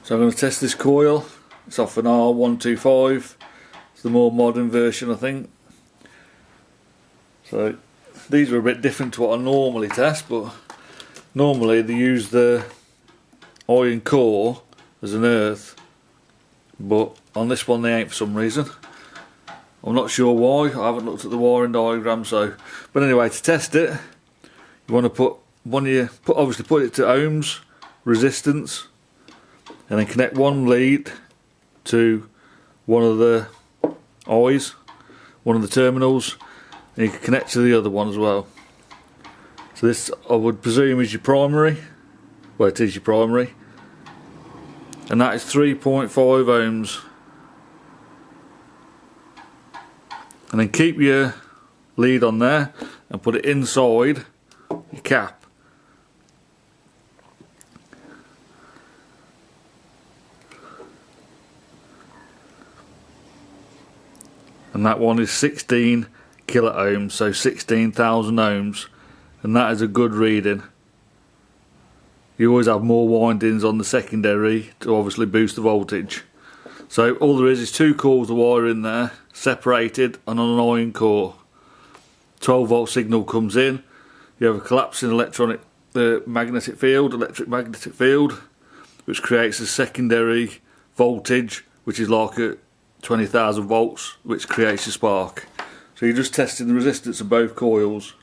So I'm going to test this coil. It's off an R125. It's the more modern version, I think. So these are a bit different to what I normally test, but normally they use the iron core as an earth, but on this one they ain't for some reason. I'm not sure why. I haven't looked at the wiring diagram. But anyway, to test it, you want to obviously put it to ohms resistance, and then connect one lead to one of the eyes, one of the terminals, and you can connect to the other one as well. So this, I would presume, is your primary. Well, it is your primary, and that is 3.5 ohms. And then keep your lead on there and put it inside your cap. And that one is 16 kilo ohms, so 16,000 ohms, and that is a good reading. You always have more windings on the secondary to obviously boost the voltage. So all there is two cores of wire in there, separated and on an iron core. 12 volt signal comes in. You have a collapsing electric magnetic field, which creates a secondary voltage, which is like at 20,000 volts, which creates a spark. So you're just testing the resistance of both coils.